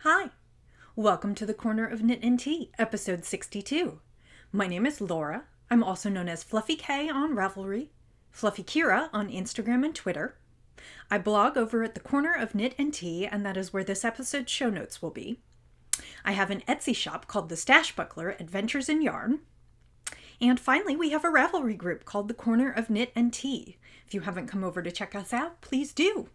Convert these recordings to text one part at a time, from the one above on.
Hi, welcome to the Corner of Knit and Tea, episode 62. My name is Laura. I'm also known as Fluffy K on Ravelry, Fluffy Kira on Instagram and Twitter. I blog over at the Corner of Knit and Tea, and that is where this episode's show notes will be. I have an Etsy shop called The Stash Buckler Adventures in Yarn. And finally, we have a Ravelry group called the Corner of Knit and Tea. If you haven't come over to check us out, please do.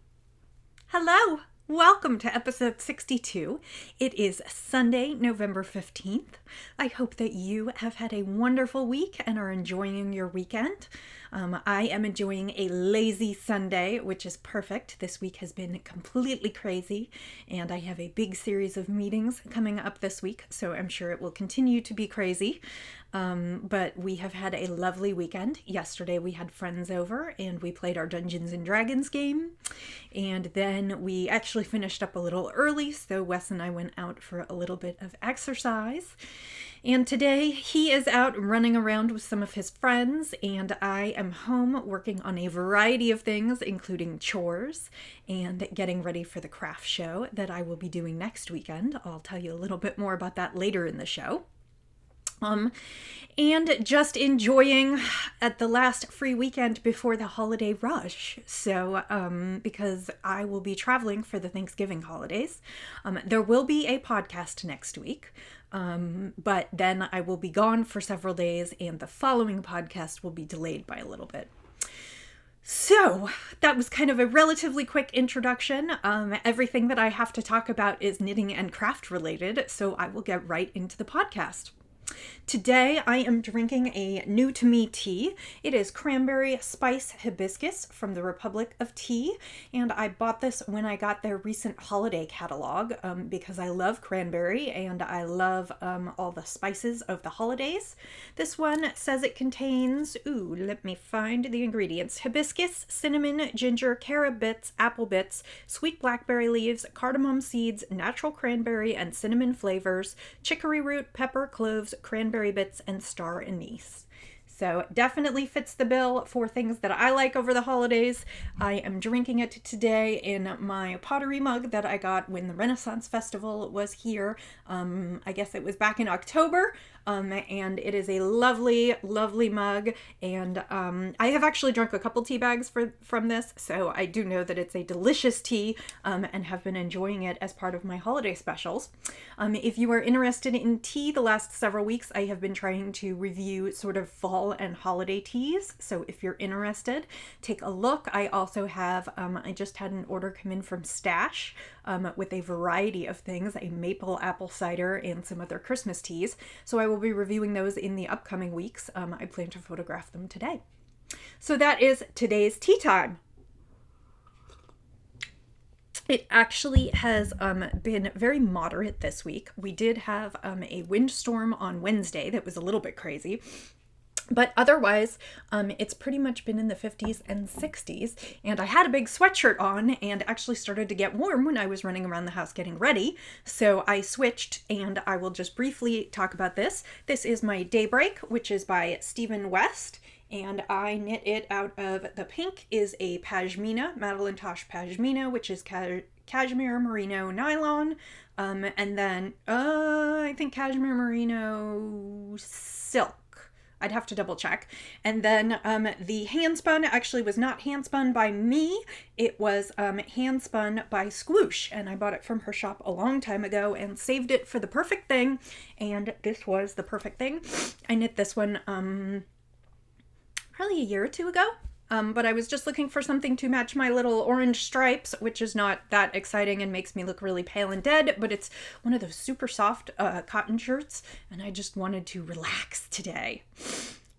Hello! Welcome to episode 62. It is Sunday, November 15th. I hope that you have had a wonderful week and are enjoying your weekend. I am enjoying a lazy Sunday, which is perfect. This week has been completely crazy, and I have a big series of meetings coming up this week, so I'm sure it will continue to be crazy. But we have had a lovely weekend. Yesterday we had friends over and we played our Dungeons and Dragons game. And then we actually finished up a little early, so Wes and I went out for a little bit of exercise. And today he is out running around with some of his friends, and I am home working on a variety of things, including chores and getting ready for the craft show that I will be doing next weekend. I'll tell you a little bit more about that later in the show. And just enjoying at the last free weekend before the holiday rush. So, because I will be traveling for the Thanksgiving holidays, there will be a podcast next week, but then I will be gone for several days and the following podcast will be delayed by a little bit. So that was kind of a relatively quick introduction. Everything that I have to talk about is knitting and craft related, so I will get right into the podcast. Today I am drinking a new to me tea. It is cranberry spice hibiscus from the Republic of Tea, and I bought this when I got their recent holiday catalog because I love cranberry and I love all the spices of the holidays. This one says it contains, let me find the ingredients: hibiscus, cinnamon, ginger, carob bits, apple bits, sweet blackberry leaves, cardamom seeds, natural cranberry and cinnamon flavors, chicory root, pepper, cloves, cranberry bits, and star anise. So definitely fits the bill for things that I like over the holidays. I am drinking it today in my pottery mug that I got when the Renaissance Festival was here. I guess it was back in October. And it is a lovely, lovely mug. And I have actually drunk a couple tea bags from this, so I do know that it's a delicious tea and have been enjoying it as part of my holiday specials. If you are interested in tea, the last several weeks I have been trying to review sort of fall and holiday teas. So if you're interested, take a look. I also have, I just had an order come in from Stash with a variety of things, a maple apple cider and some other Christmas teas. So I will be reviewing those in the upcoming weeks. I plan to photograph them today. So that is today's tea time. It actually has been very moderate this week. We did have a windstorm on Wednesday that was a little bit crazy. But otherwise, it's pretty much been in the 50s and 60s, and I had a big sweatshirt on and actually started to get warm when I was running around the house getting ready. So I switched, and I will just briefly talk about this. This is my Daybreak, which is by Stephen West, and I knit it out of, the pink is a Pashmina, Madeline Tosh Pashmina, which is cashmere merino nylon, and then I think cashmere merino silk. I'd have to double check. And then the handspun actually was not handspun by me. It was handspun by Squoosh, and I bought it from her shop a long time ago and saved it for the perfect thing. And this was the perfect thing. I knit this one probably a year or two ago. But I was just looking for something to match my little orange stripes, which is not that exciting and makes me look really pale and dead, but it's one of those super soft cotton shirts, and I just wanted to relax today.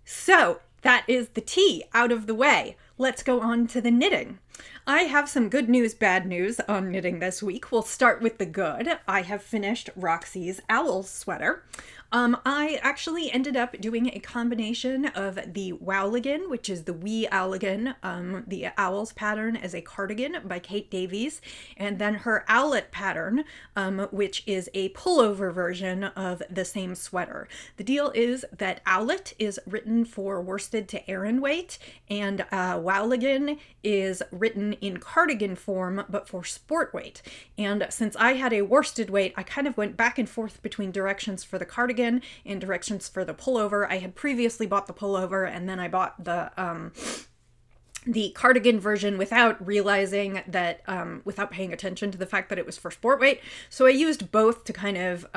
So that is the tea out of the way. Let's go on to the knitting. I have some good news, bad news on knitting this week. We'll start with the good. I have finished Roxy's owl sweater. I actually ended up doing a combination of the Wowligan, which is the wee owligan, the owl's pattern as a cardigan by Kate Davies, and then her owlet pattern, which is a pullover version of the same sweater. The deal is that owlet is written for worsted to Aran weight, and Wowligan is written in cardigan form, but for sport weight. And since I had a worsted weight, I kind of went back and forth between directions for the cardigan and directions for the pullover. I had previously bought the pullover, and then I bought the cardigan version without realizing that, without paying attention to the fact that it was for sport weight. So I used both to kind of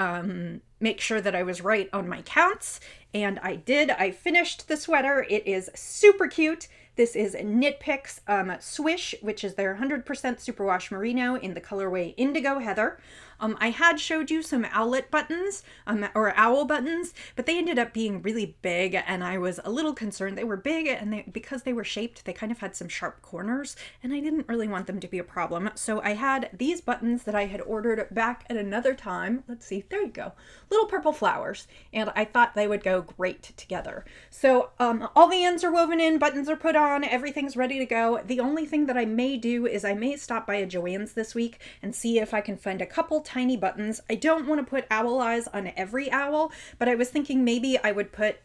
make sure that I was right on my counts, and I did. I finished the sweater. It is super cute. This is Knit Picks Swish, which is their 100% superwash merino in the colorway Indigo Heather. I had showed you some owlet buttons, or owl buttons, but they ended up being really big, and I was a little concerned. They were big, and because they were shaped, they kind of had some sharp corners, and I didn't really want them to be a problem. So I had these buttons that I had ordered back at another time. Let's see, there you go. Little purple flowers, and I thought they would go great together. So all the ends are woven in, buttons are put on, everything's ready to go. The only thing that I may do is I may stop by a Joann's this week and see if I can find a couple tiny buttons. I don't want to put owl eyes on every owl, but I was thinking maybe I would put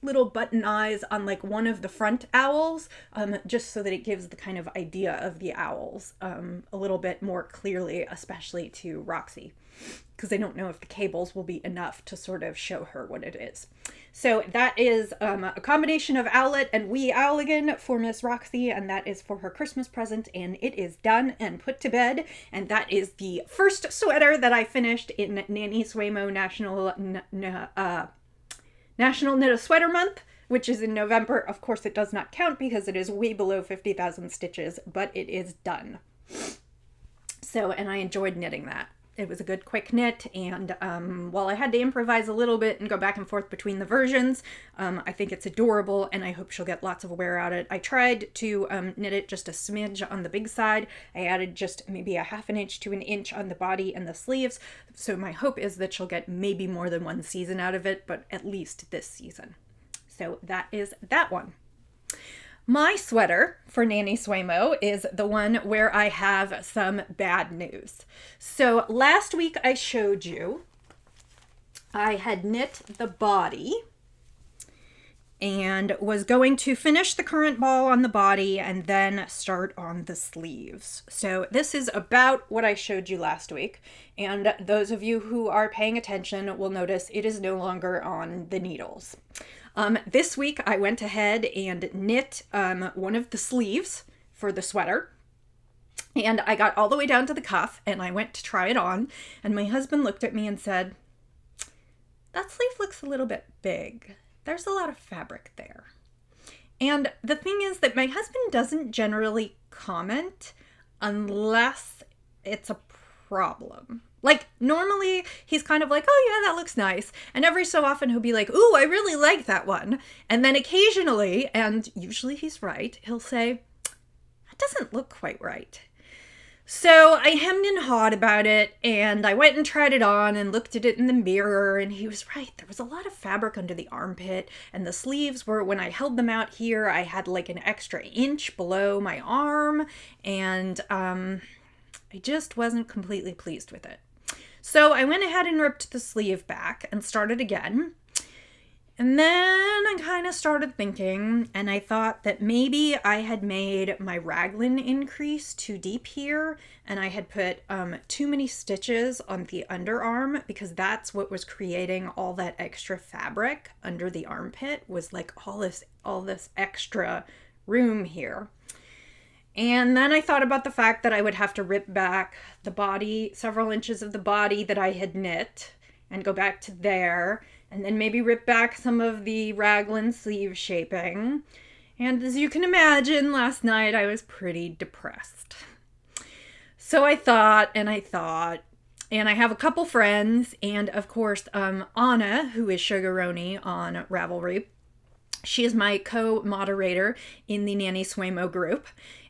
little button eyes on like one of the front owls, just so that it gives the kind of idea of the owls a little bit more clearly, especially to Roxy, because I don't know if the cables will be enough to sort of show her what it is. So that is a combination of owlet and wee owligan for Miss Roxy, and that is for her Christmas present, and it is done and put to bed. And that is the first sweater that I finished in NaKniSweOHNO National Knit a Sweater Month, which is in November. Of course, it does not count because it is way below 50,000 stitches, but it is done. So, and I enjoyed knitting that. It was a good quick knit, and while I had to improvise a little bit and go back and forth between the versions, I think it's adorable, and I hope she'll get lots of wear out of it. I tried to knit it just a smidge on the big side. I added just maybe a ½ inch to an inch on the body and the sleeves, so my hope is that she'll get maybe more than one season out of it, but at least this season. So that is that one. My sweater for NaKniSweOHNO is the one where I have some bad news. So last week I showed you I had knit the body and was going to finish the current ball on the body and then start on the sleeves. So this is about what I showed you last week, and those of you who are paying attention will notice it is no longer on the needles. This week I went ahead and knit one of the sleeves for the sweater, and I got all the way down to the cuff and I went to try it on, and my husband looked at me and said, "That sleeve looks a little bit big. There's a lot of fabric there." And the thing is that my husband doesn't generally comment unless it's a problem. Like, normally he's kind of like, "Oh yeah, that looks nice." And every so often he'll be like, "Ooh, I really like that one." And then occasionally, and usually he's right, he'll say, "That doesn't look quite right." So I hemmed and hawed about it, and I went and tried it on and looked at it in the mirror, and he was right. There was a lot of fabric under the armpit, and the sleeves were, when I held them out here, I had like an extra inch below my arm, and I just wasn't completely pleased with it. So I went ahead and ripped the sleeve back and started again. And then I kind of started thinking, and I thought that maybe I had made my raglan increase too deep here, and I had put too many stitches on the underarm, because that's what was creating all that extra fabric under the armpit, was like all this extra room here. And then I thought about the fact that I would have to rip back the body, several inches of the body that I had knit, and go back to there, and then maybe rip back some of the raglan sleeve shaping. And as you can imagine, last night I was pretty depressed. So I thought, and I have a couple friends, and of course, Anna, who is Sugaroni on Ravelry. She is my co-moderator in the NaKniSweOHNO group.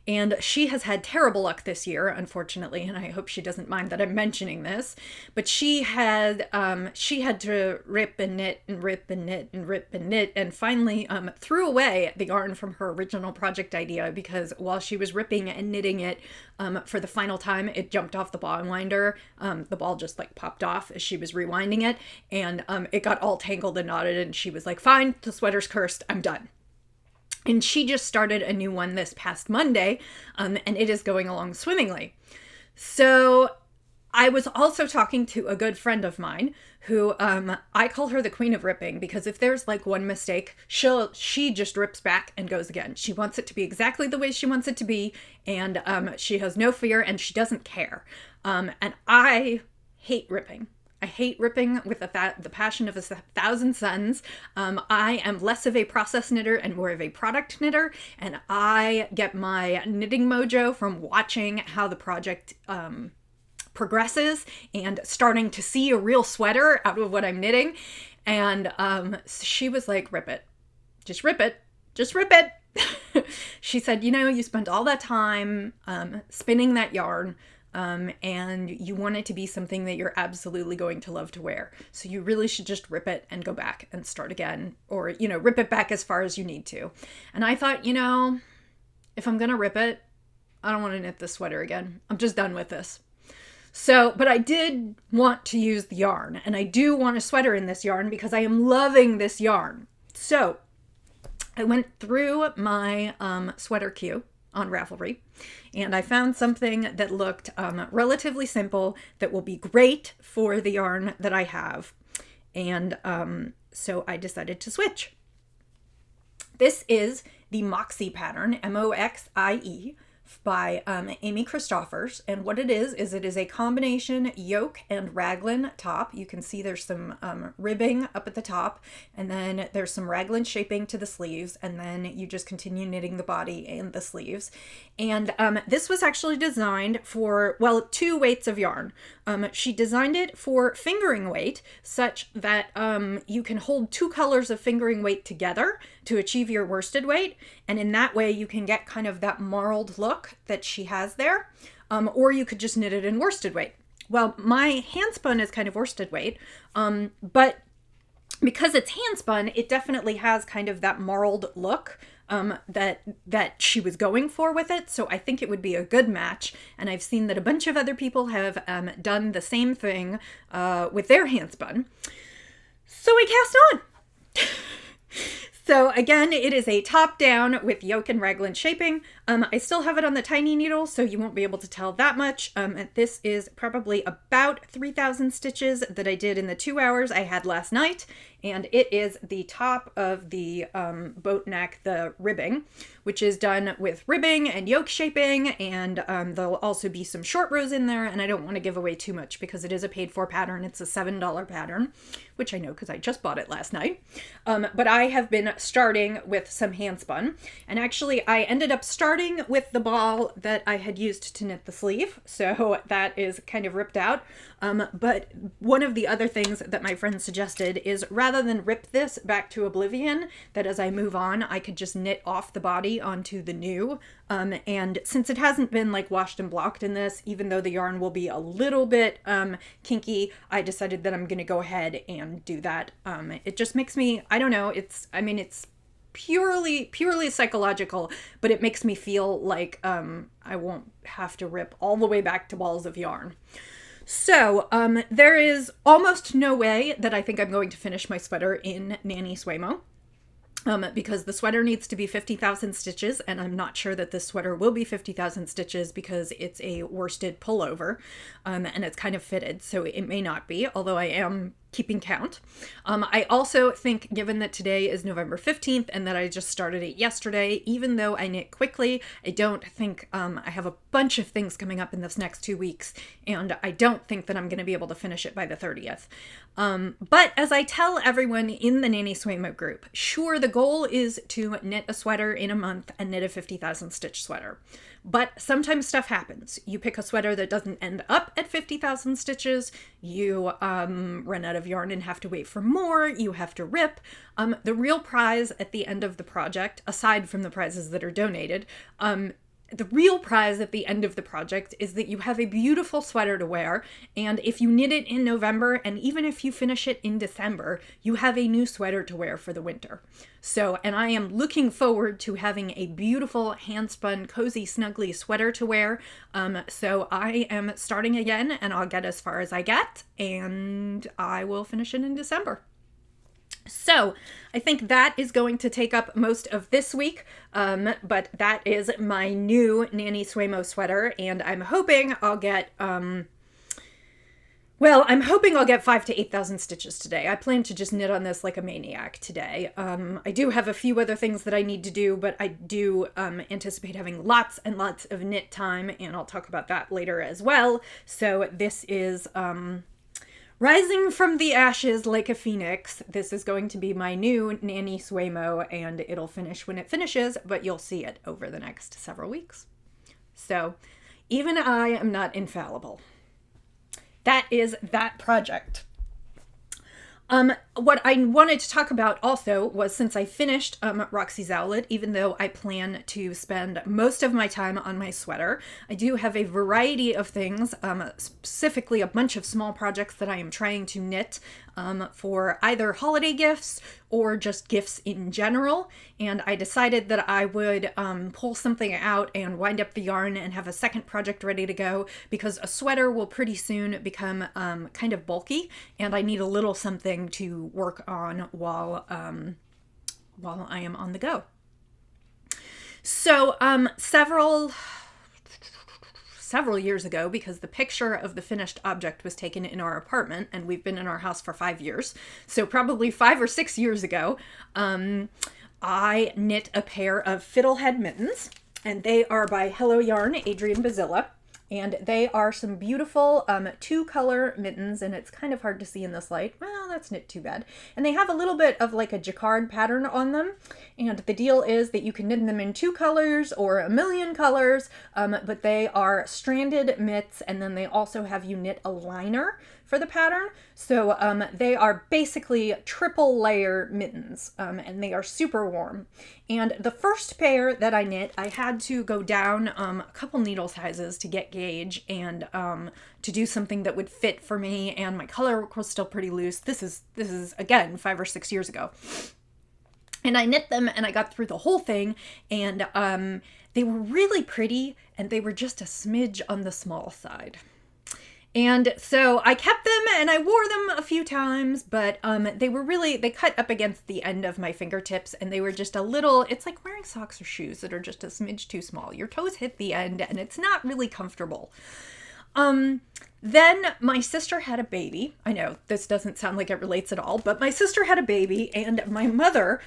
And she has had terrible luck this year, unfortunately, and I hope she doesn't mind that I'm mentioning this. But she had to rip and knit and rip and knit and rip and knit, and finally threw away the yarn from her original project idea, because while she was ripping and knitting it for the final time, it jumped off the ball and winder. The ball just like popped off as she was rewinding it, and it got all tangled and knotted, and she was like, fine, the sweater's cursed, I'm done. And she just started a new one this past Monday, and it is going along swimmingly. So I was also talking to a good friend of mine who I call her the queen of ripping, because if there's like one mistake, she just rips back and goes again. She wants it to be exactly the way she wants it to be, and she has no fear, and she doesn't care. And I hate ripping. I hate ripping with the passion of 1,000 suns. I am less of a process knitter and more of a product knitter, and I get my knitting mojo from watching how the project progresses and starting to see a real sweater out of what I'm knitting. And she was like, rip it. Just rip it. Just rip it. She said, you spent all that time spinning that yarn, and you want it to be something that you're absolutely going to love to wear. So you really should just rip it and go back and start again, or, rip it back as far as you need to. And I thought, if I'm going to rip it, I don't want to knit this sweater again. I'm just done with this. So, but I did want to use the yarn, and I do want a sweater in this yarn because I am loving this yarn. So I went through my sweater queue on Ravelry, and I found something that looked relatively simple that will be great for the yarn that I have. And so I decided to switch. This is the Moxie pattern, M-O-X-I-E, by Amy Christoffers, and what it is it is a combination yoke and raglan top. You can see there's some ribbing up at the top, and then there's some raglan shaping to the sleeves, and then you just continue knitting the body and the sleeves. And this was actually designed for, 2 weights of yarn. She designed it for fingering weight, such that you can hold 2 colors of fingering weight together to achieve your worsted weight, and in that way you can get kind of that marled look that she has there, or you could just knit it in worsted weight. Well, my handspun is kind of worsted weight, but because it's handspun, it definitely has kind of that marled look that she was going for with it. So I think it would be a good match. And I've seen that a bunch of other people have done the same thing with their handspun. So I cast on. So again, it is a top down with yoke and raglan shaping. I still have it on the tiny needle, so you won't be able to tell that much. This is probably about 3,000 stitches that I did in the 2 hours I had last night. And it is the top of the boat neck, the ribbing, which is done with ribbing and yoke shaping. And there'll also be some short rows in there. And I don't want to give away too much because it is a paid for pattern. It's a $7 pattern, which I know because I just bought it last night. But I have been starting with some handspun. And actually, I ended up starting with the ball that I had used to knit the sleeve. So that is kind of ripped out. But one of the other things that my friend suggested is rather than rip this back to oblivion, that as I move on, I could just knit off the body onto the new. And since it hasn't been like washed and blocked in this, even though the yarn will be a little bit kinky, I decided that I'm going to go ahead and do that. It just makes me, I don't know, it's purely psychological, but it makes me feel like I won't have to rip all the way back to balls of yarn. So there is almost no way that I think I'm going to finish my sweater in NaKniSweOHNO. Because the sweater needs to be 50,000 stitches, and I'm not sure that this sweater will be 50,000 stitches because it's a worsted pullover, and it's kind of fitted, so it may not be, although I am keeping count. I also think, given that today is November 15th and that I just started it yesterday, even though I knit quickly, I don't think I have a bunch of things coming up in this next 2 weeks, and I don't think that I'm going to be able to finish it by the 30th. But as I tell everyone in the NaKniSweOHNO group, sure, the goal is to knit a sweater in a month and knit a 50,000 stitch sweater. But sometimes stuff happens. You pick a sweater that doesn't end up at 50,000 stitches, you run out of yarn and have to wait for more, you have to rip. The real prize at the end of the project, aside from the prizes that are donated, the real prize at the end of the project is that you have a beautiful sweater to wear, and if you knit it in November, and even if you finish it in December, you have a new sweater to wear for the winter. So, and I am looking forward to having a beautiful hand-spun, cozy, snuggly sweater to wear. So I am starting again, and I'll get as far as I get, and I will finish it in December. So I think that is going to take up most of this week, but that is my new NaKniSweOHNO sweater, and I'm hoping I'll get, I'm hoping I'll get 5,000 to 8,000 stitches today. I plan to just knit on this like a maniac today. I do have a few other things that I need to do, but I do anticipate having lots and lots of knit time, and I'll talk about that later as well. So this is... rising from the ashes like a phoenix. This is going to be my new NaKniSweOHNO, and it'll finish when it finishes, but you'll see it over the next several weeks. So even I am not infallible. That is that project. What I wanted to talk about also was, since I finished Roxy's Owlet, even though I plan to spend most of my time on my sweater, I do have a variety of things, specifically a bunch of small projects that I am trying to knit for either holiday gifts or just gifts in general. And I decided that I would pull something out and wind up the yarn and have a second project ready to go, because a sweater will pretty soon become kind of bulky, and I need a little something to work on while I am on the go. So several years ago, because the picture of the finished object was taken in our apartment, and we've been in our house for 5 years, so probably 5 or 6 years ago, I knit a pair of fiddlehead mittens, and they are by Hello Yarn, Adrian Bazilla. And they are some beautiful 2-color mittens, and it's kind of hard to see in this light. Well, that's not too bad. And they have a little bit of like a jacquard pattern on them. And the deal is that you can knit them in 2 colors or a million colors, but they are stranded mitts, and then they also have you knit a liner for the pattern. So they are basically triple layer mittens, and they are super warm. And the first pair that I knit, I had to go down a couple needle sizes to get gauge and to do something that would fit for me, and my color work was still pretty loose. This is again 5 or 6 years ago. And I knit them, and I got through the whole thing, and they were really pretty, and they were just a smidge on the small side. And so I kept them, and I wore them a few times, but they cut up against the end of my fingertips, and they were just a little, it's like wearing socks or shoes that are just a smidge too small. Your toes hit the end, and it's not really comfortable. Then my sister had a baby. I know this doesn't sound like it relates at all, but my sister had a baby, and my mother,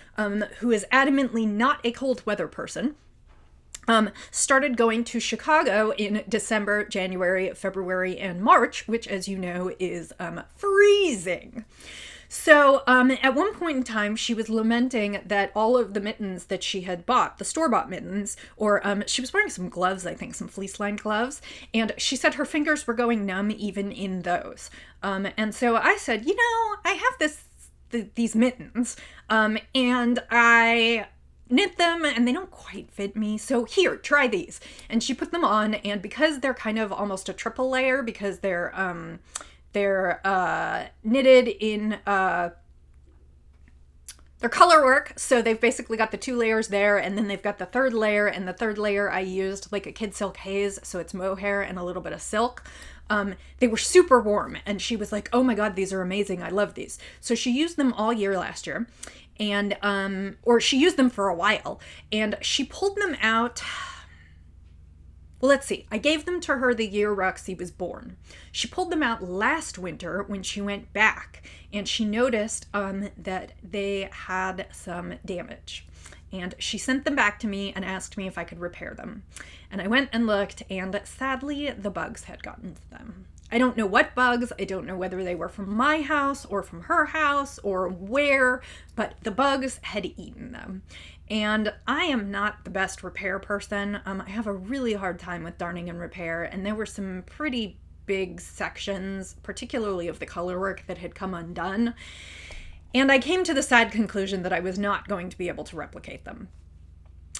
who is adamantly not a cold weather person, started going to Chicago in December, January, February, and March, which, as you know, is freezing. So at one point in time, she was lamenting that all of the mittens that she had bought, the store-bought mittens, or she was wearing some gloves, I think, some fleece-lined gloves, and she said her fingers were going numb even in those. And so I said, you know, I have these mittens, and I knit them, and they don't quite fit me, so here, try these. And she put them on, and because they're kind of almost a triple layer, because they're knitted in their color work, so they've basically got the 2 layers there, and then they've got the 3rd layer, and the 3rd layer I used like a kid silk haze, so it's mohair and a little bit of silk. They were super warm, and she was like, oh my god, these are amazing, I love these. So she used them all year last year, and or she used them for a while, and she pulled them out. Let's see, I gave them to her the year Roxy was born. She pulled them out last winter when she went back, and she noticed that they had some damage. And she sent them back to me and asked me if I could repair them. And I went and looked, and sadly, the bugs had gotten to them. I don't know what bugs, I don't know whether they were from my house or from her house or where, but the bugs had eaten them. And I am not the best repair person. I have a really hard time with darning and repair, and there were some pretty big sections, particularly of the color work, that had come undone. And I came to the sad conclusion that I was not going to be able to replicate them.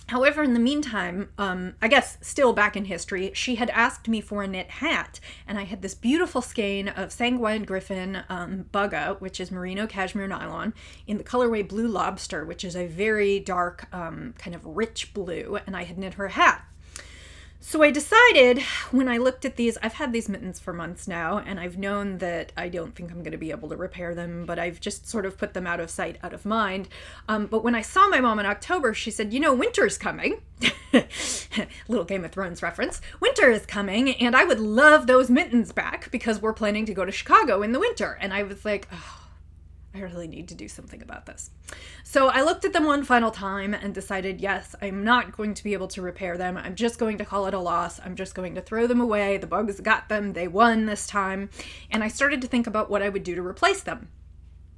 However, in the meantime, I guess still back in history, she had asked me for a knit hat, and I had this beautiful skein of Sanguine Griffin Bugga, which is merino cashmere nylon, in the colorway Blue Lobster, which is a very dark, kind of rich blue, and I had knit her a hat. So I decided when I looked at these, I've had these mittens for months now, and I've known that I don't think I'm going to be able to repair them, but I've just sort of put them out of sight, out of mind. But when I saw my mom in October, she said, you know, winter's coming. Little Game of Thrones reference. Winter is coming, and I would love those mittens back because we're planning to go to Chicago in the winter. And I was like, oh, I really need to do something about this. So I looked at them one final time and decided, yes, I'm not going to be able to repair them. I'm just going to call it a loss. I'm just going to throw them away. The bugs got them. They won this time. And I started to think about what I would do to replace them.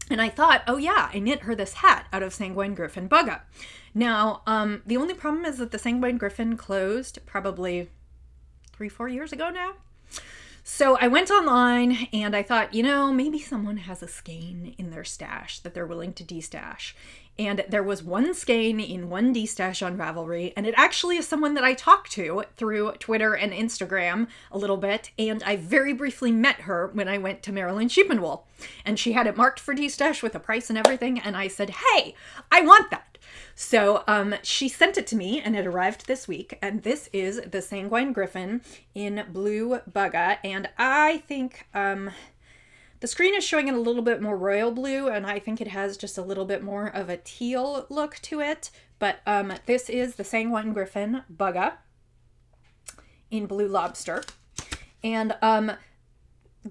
And I thought, oh yeah, I knit her this hat out of Sanguine Griffin Bugga. Now, the only problem is that the Sanguine Griffin closed probably 3-4 years ago now. So I went online and I thought, you know, maybe someone has a skein in their stash that they're willing to destash. And there was one skein in one destash on Ravelry, and it actually is someone that I talked to through Twitter and Instagram a little bit, and I very briefly met her when I went to Maryland Sheep and Wool. And she had it marked for destash with a price and everything, and I said, hey, I want that. So she sent it to me, and it arrived this week, and this is the Sanguine Griffin in Blue Bugga, and I think the screen is showing it a little bit more royal blue, and I think it has just a little bit more of a teal look to it, but this is the Sanguine Griffin Bugga in Blue Lobster, and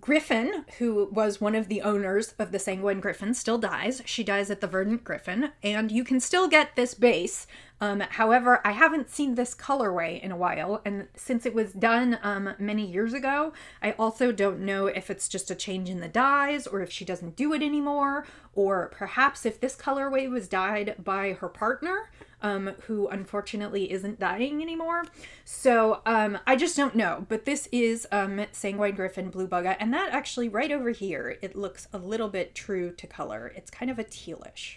Griffin, who was one of the owners of the Sanguine Griffin, still dies. She dies at the Verdant Griffin, and you can still get this base. However, I haven't seen this colorway in a while, and since it was done many years ago, I also don't know if it's just a change in the dyes, or if she doesn't do it anymore, or perhaps if this colorway was dyed by her partner, who unfortunately isn't dying anymore. So I just don't know, but this is Sanguine Griffin Blue Bugga, and that actually right over here, it looks a little bit true to color. It's kind of a tealish.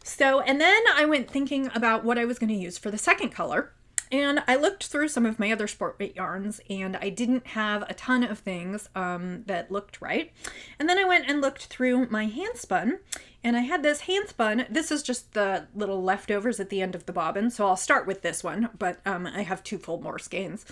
So, and then I went thinking about what I was going to use for the second color, and I looked through some of my other sport weight yarns, and I didn't have a ton of things that looked right. And then I went and looked through my handspun, and I had this handspun. This is just the little leftovers at the end of the bobbin, so I'll start with this one, but I have two full more skeins.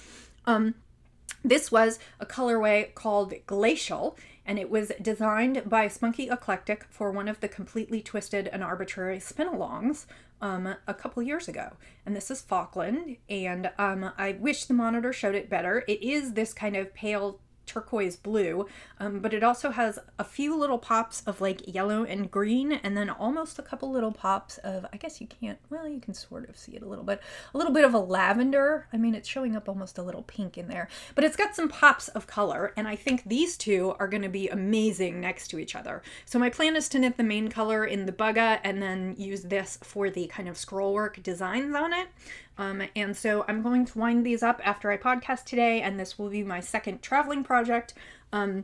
This was a colorway called Glacial, and it was designed by Spunky Eclectic for one of the Completely Twisted and Arbitrary spin-alongs a couple years ago. And this is Falkland, and I wish the monitor showed it better. It is this kind of pale turquoise blue, but it also has a few little pops of like yellow and green, and then almost a couple little pops of, I guess you can't, well, you can sort of see it a little bit of a lavender. I mean, it's showing up almost a little pink in there, but it's got some pops of color, and I think these two are going to be amazing next to each other. So my plan is to knit the main color in the Bugga and then use this for the kind of scrollwork designs on it. And so I'm going to wind these up after I podcast today, and this will be my second traveling project. I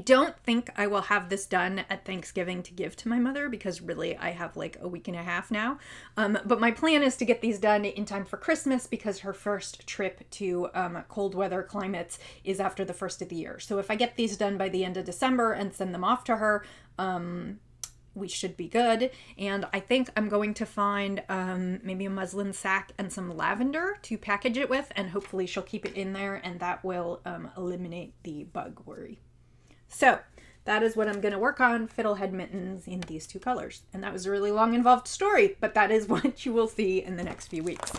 don't think I will have this done at Thanksgiving to give to my mother, because really I have like a week and a half now. But my plan is to get these done in time for Christmas, because her first trip to cold weather climates is after the first of the year. So if I get these done by the end of December and send them off to her, we should be good. And I think I'm going to find maybe a muslin sack and some lavender to package it with, and hopefully she'll keep it in there, and that will eliminate the bug worry. So that is what I'm going to work on, fiddlehead mittens in these two colors. And that was a really long, involved story, but that is what you will see in the next few weeks.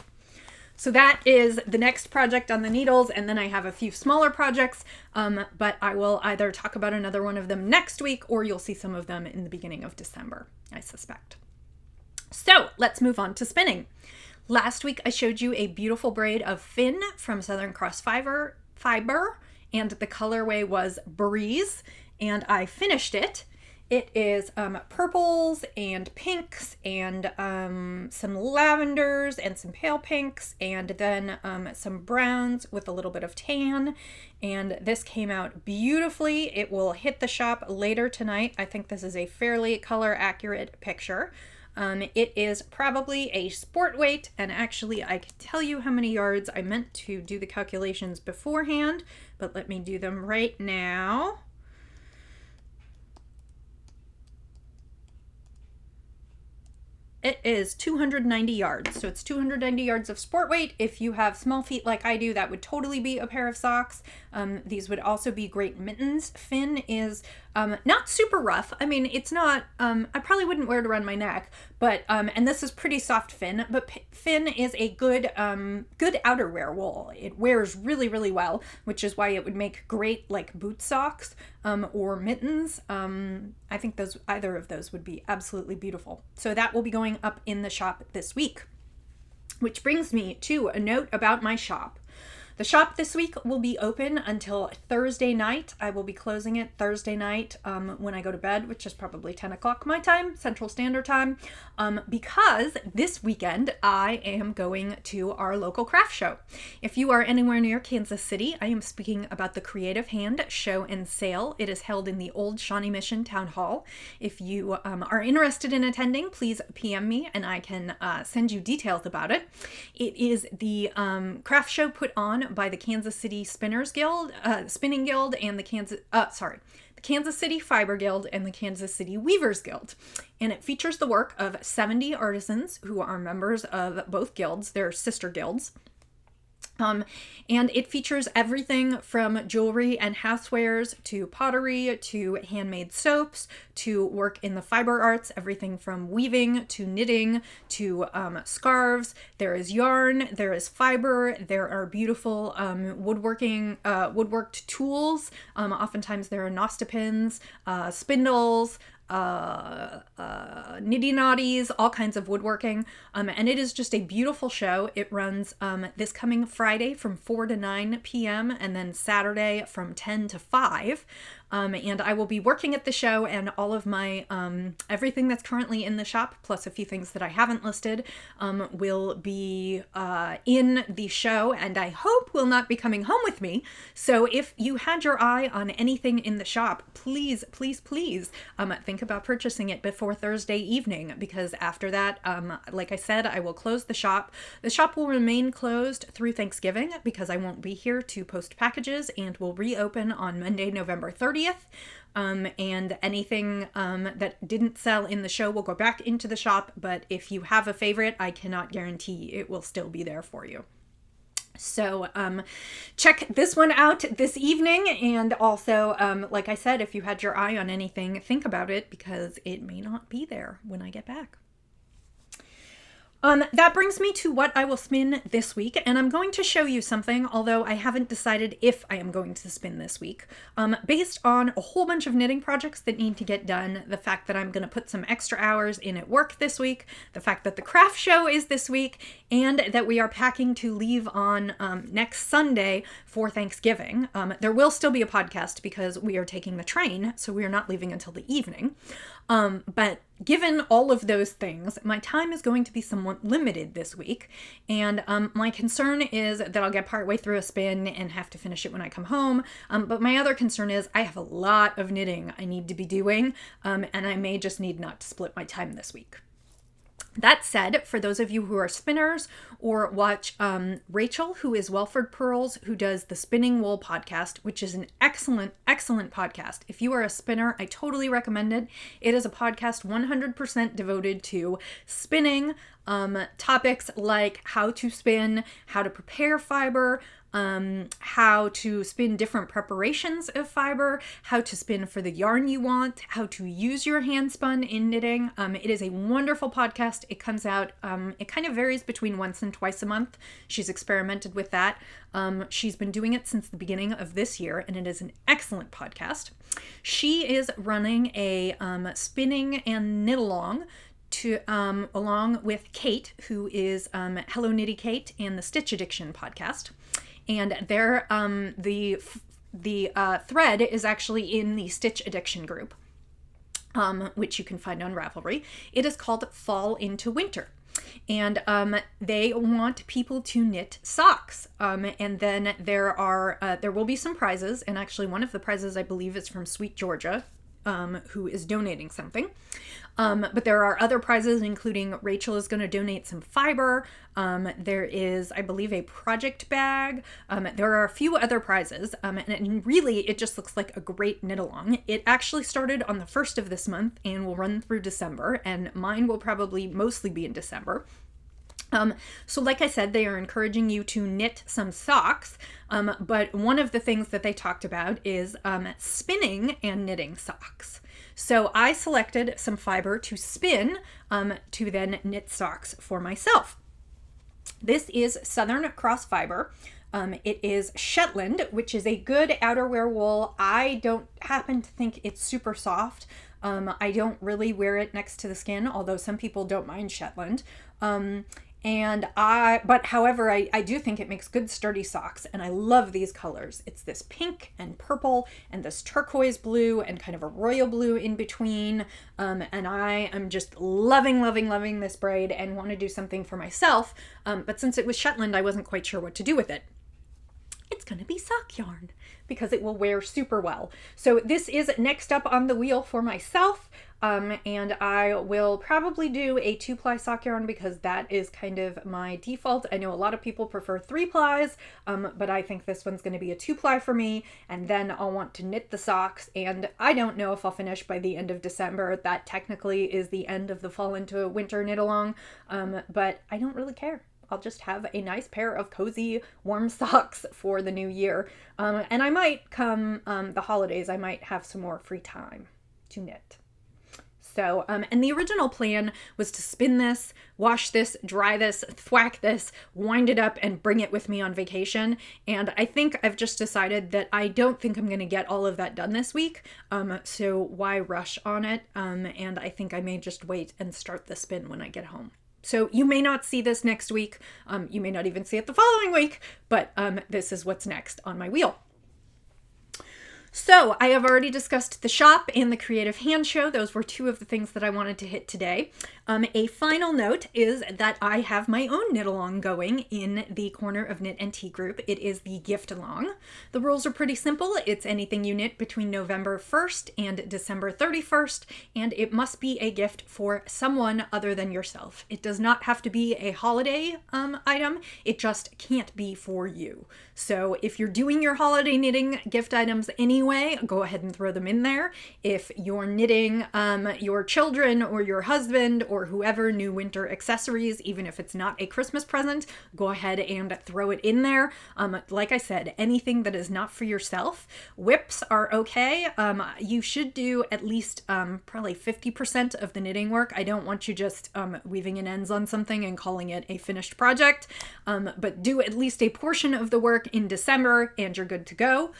So that is the next project on the needles, and then I have a few smaller projects, but I will either talk about another one of them next week, or you'll see some of them in the beginning of December, I suspect. So let's move on to spinning. Last week I showed you a beautiful braid of Finn from Southern Cross Fiber, and the colorway was Breeze, and I finished it. It is purples and pinks and some lavenders and some pale pinks, and then some browns with a little bit of tan. And this came out beautifully. It will hit the shop later tonight. I think this is a fairly color accurate picture. It is probably a sport weight, and actually I can tell you how many yards. I meant to do the calculations beforehand, but let me do them right now. It is 290 yards. So it's 290 yards of sport weight. If you have small feet like I do, that would totally be a pair of socks. These would also be great mittens. Finn is not super rough. I mean, it's not, I probably wouldn't wear it around my neck, but, and this is pretty soft Finn, but Finn is a good outerwear wool. It wears really, really well, which is why it would make great like boot socks, or mittens. I think either of those would be absolutely beautiful. So that will be going up in the shop this week, which brings me to a note about my shop. The shop this week will be open until Thursday night. I will be closing it Thursday night when I go to bed, which is probably 10 o'clock my time, Central Standard Time, because this weekend I am going to our local craft show. If you are anywhere near Kansas City, I am speaking about the Creative Hand Show and Sale. It is held in the old Shawnee Mission Town Hall. If you are interested in attending, please PM me and I can send you details about it. It is the craft show put on by the Kansas City Spinning Guild and the Kansas City Fiber Guild and the Kansas City Weavers Guild. And it features the work of 70 artisans who are members of both guilds, their sister guilds. And it features everything from jewelry and housewares to pottery to handmade soaps to work in the fiber arts, everything from weaving to knitting to scarves. There is yarn, there is fiber, there are beautiful woodworked tools. Oftentimes there are nostipins, spindles, nitty knotties, all kinds of woodworking. And it is just a beautiful show. It runs this coming Friday from 4 to 9 p.m. and then Saturday from 10 to 5. And I will be working at the show, and all of my everything that's currently in the shop, plus a few things that I haven't listed, will be in the show, and I hope will not be coming home with me. So if you had your eye on anything in the shop, please, please, please think about purchasing it before Thursday evening, because after that, like I said, I will close the shop. The shop will remain closed through Thanksgiving because I won't be here to post packages, and will reopen on Monday, November 30th. And anything that didn't sell in the show will go back into the shop, but if you have a favorite, I cannot guarantee it will still be there for you. So check this one out this evening, and also, like I said, if you had your eye on anything, think about it, because it may not be there when I get back. That brings me to what I will spin this week, and I'm going to show you something, although I haven't decided if I am going to spin this week, based on a whole bunch of knitting projects that need to get done, the fact that I'm going to put some extra hours in at work this week, the fact that the craft show is this week, and that we are packing to leave on next Sunday for Thanksgiving. There will still be a podcast because we are taking the train, so we are not leaving until the evening. But given all of those things, my time is going to be somewhat limited this week, and my concern is that I'll get partway through a spin and have to finish it when I come home. But my other concern is I have a lot of knitting I need to be doing, and I may just need not to split my time this week. That said, for those of you who are spinners or watch Rachel, who is Welford Pearls, who does the Spinning Wool podcast, which is an excellent, excellent podcast. If you are a spinner, I totally recommend it. It is a podcast 100% devoted to spinning, topics like how to spin, how to prepare fiber, how to spin different preparations of fiber, how to spin for the yarn you want, how to use your hand spun in knitting. It is a wonderful podcast. It comes out, it kind of varies between once and twice a month. She's experimented with that. She's been doing it since the beginning of this year, and it is an excellent podcast. She is running a spinning and knit along along with Kate, who is Hello Knitty Kate and the Stitch Addiction podcast. And their the thread is actually in the Stitch Addiction group, which you can find on Ravelry. It is called Fall into Winter. And they want people to knit socks. And then there will be some prizes. And actually one of the prizes, I believe, is from Sweet Georgia. who is donating something. But there are other prizes, including Rachel is going to donate some fiber. There is, I believe, a project bag. There are a few other prizes. And really, it just looks like a great knit-along. It actually started on the 1st of this month and will run through December. And mine will probably mostly be in December. So like I said, they are encouraging you to knit some socks, but one of the things that they talked about is spinning and knitting socks. So I selected some fiber to spin to then knit socks for myself. This is Southern Cross Fiber. It is Shetland, which is a good outerwear wool. I don't happen to think it's super soft. I don't really wear it next to the skin, although some people don't mind Shetland. However, I do think it makes good sturdy socks, and I love these colors. It's this pink and purple and this turquoise blue and kind of a royal blue in between. And I am just loving this braid and want to do something for myself. But since it was Shetland, I wasn't quite sure what to do with it. It's going to be sock yarn because it will wear super well. So this is next up on the wheel for myself. And I will probably do a 2-ply sock yarn because that is kind of my default. I know a lot of people prefer 3 plies, but I think this one's going to be a 2-ply for me. And then I'll want to knit the socks. And I don't know if I'll finish by the end of December. That technically is the end of the fall into winter knit along. But I don't really care. I'll just have a nice pair of cozy, warm socks for the new year. And I might come the holidays, I might have some more free time to knit. So, and the original plan was to spin this, wash this, dry this, thwack this, wind it up, and bring it with me on vacation. And I think I've just decided that I don't think I'm going to get all of that done this week. So why rush on it? And I think I may just wait and start the spin when I get home. So you may not see this next week. You may not even see it the following week, but this is what's next on my wheel. So I have already discussed the shop and the Creative Hand Show. Those were 2 of the things that I wanted to hit today. A final note is that I have my own knit-along going in the Corner of Knit and Tea group. It is the Gift-A-Long. The rules are pretty simple. It's anything you knit between November 1st and December 31st, and it must be a gift for someone other than yourself. It does not have to be a holiday item. It just can't be for you. So if you're doing your holiday knitting gift items anyway, go ahead and throw them in there. If you're knitting your children or your husband or whoever new winter accessories, even if it's not a Christmas present, go ahead and throw it in there. Like I said, anything that is not for yourself. Whips are okay. You should do at least probably 50% of the knitting work. I don't want you just weaving in ends on something and calling it a finished project, but do at least a portion of the work in December and you're good to go.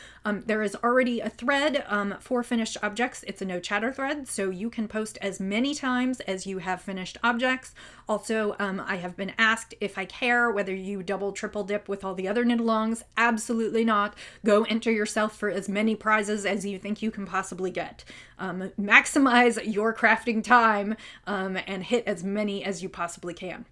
There is already a thread for finished objects. It's a no chatter thread, so you can post as many times as you have finished objects. Also, I have been asked if I care whether you double, triple dip with all the other knit-alongs. Absolutely not. Go enter yourself for as many prizes as you think you can possibly get. Maximize your crafting time and hit as many as you possibly can.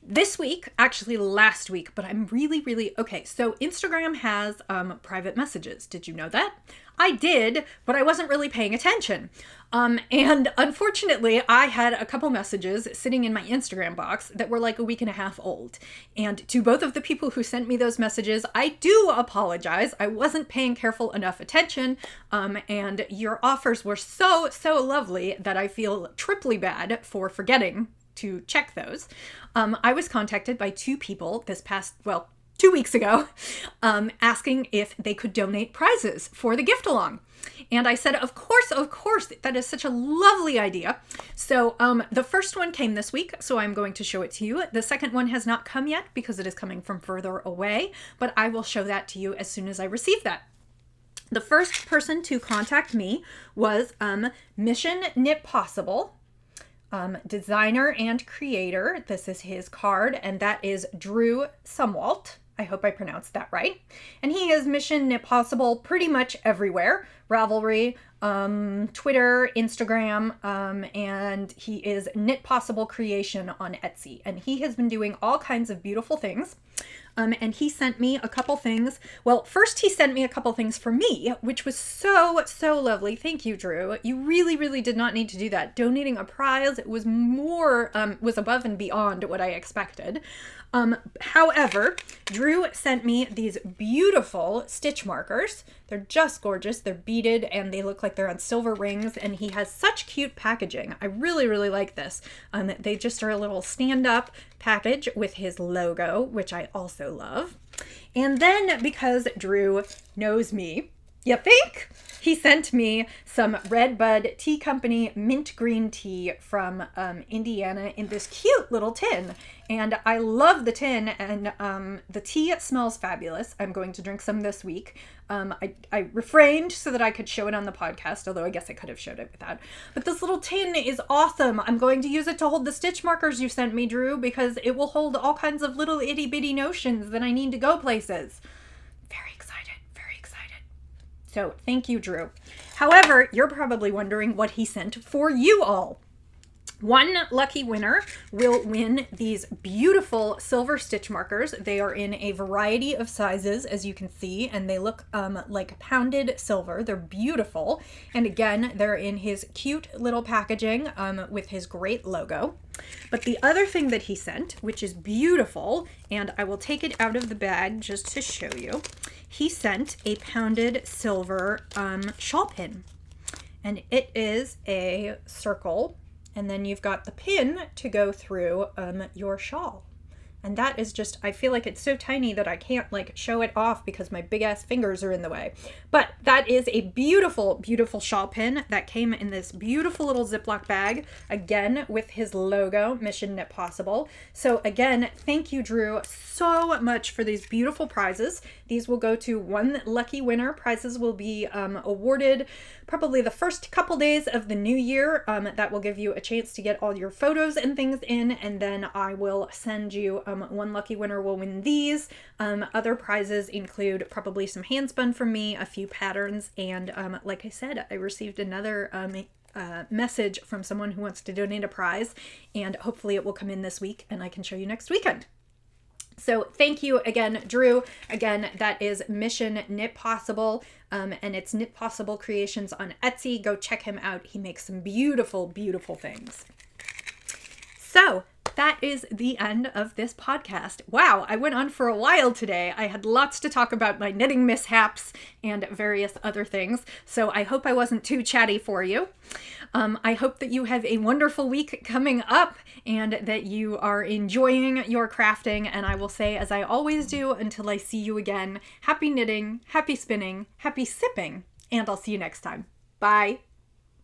This week, actually last week, but I'm really, okay, so Instagram has private messages. Did you know that? I did, but I wasn't really paying attention. And unfortunately, I had a couple messages sitting in my Instagram box that were like a week and a half old. And to both of the people who sent me those messages, I do apologize. I wasn't paying careful enough attention. And your offers were so lovely that I feel triply bad for forgetting to check those. I was contacted by 2 people this past, 2 weeks ago, asking if they could donate prizes for the gift-along. And I said, of course, that is such a lovely idea. So the first one came this week, so I'm going to show it to you. The second one has not come yet because it is coming from further away, but I will show that to you as soon as I receive that. The first person to contact me was Mission Knit Possible. Designer and creator. This is his card, and that is Drew Sumwalt. I hope I pronounced that right. And he is Mission Knit Possible pretty much everywhere. Ravelry, Twitter, Instagram, and he is Knit Possible Creation on Etsy. And he has been doing all kinds of beautiful things. And he sent me a couple things. Well, first he sent me a couple things for me, which was so lovely. Thank you, Drew. You really did not need to do that. Donating a prize was was above and beyond what I expected. However, Drew sent me these beautiful stitch markers. They're just gorgeous. They're beaded and they look like they're on silver rings, and he has such cute packaging. I really like this. They just are a little stand-up package with his logo, which I also love. And then because Drew knows me, you think? He sent me some Redbud Tea Company mint green tea from Indiana in this cute little tin. And I love the tin, and the tea smells fabulous. I'm going to drink some this week. I refrained so that I could show it on the podcast, although I guess I could have showed it without. But this little tin is awesome. I'm going to use it to hold the stitch markers you sent me, Drew, because it will hold all kinds of little itty bitty notions that I need to go places. Very excited. So thank you, Drew. However, you're probably wondering what he sent for you all. One lucky winner will win these beautiful silver stitch markers. They are in a variety of sizes, as you can see, and they look like pounded silver. They're beautiful. And again, they're in his cute little packaging with his great logo. But the other thing that he sent, which is beautiful, and I will take it out of the bag just to show you, he sent a pounded silver shawl pin. And it is a circle, and then you've got the pin to go through your shawl. And that is just, I feel like it's so tiny that I can't like show it off because my big ass fingers are in the way. But that is a beautiful shawl pin that came in this beautiful little Ziploc bag, again with his logo, Mission Knit Possible. So again, thank you, Drew, so much for these beautiful prizes. These will go to one lucky winner. Prizes will be awarded probably the first couple days of the new year. That will give you a chance to get all your photos and things in, and then I will send you one lucky winner will win these. Other prizes include probably some handspun from me, a few patterns, and like I said, I received another message from someone who wants to donate a prize, and hopefully it will come in this week and I can show you next weekend. So thank you again, Drew. Again, that is Mission Knit Possible, and it's Knit Possible Creations on Etsy. Go check him out. He makes some beautiful things. So that is the end of this podcast. Wow, I went on for a while today. I had lots to talk about my knitting mishaps and various other things, so I hope I wasn't too chatty for you. I hope that you have a wonderful week coming up and that you are enjoying your crafting, and I will say, as I always do until I see you again, happy knitting, happy spinning, happy sipping, and I'll see you next time. Bye.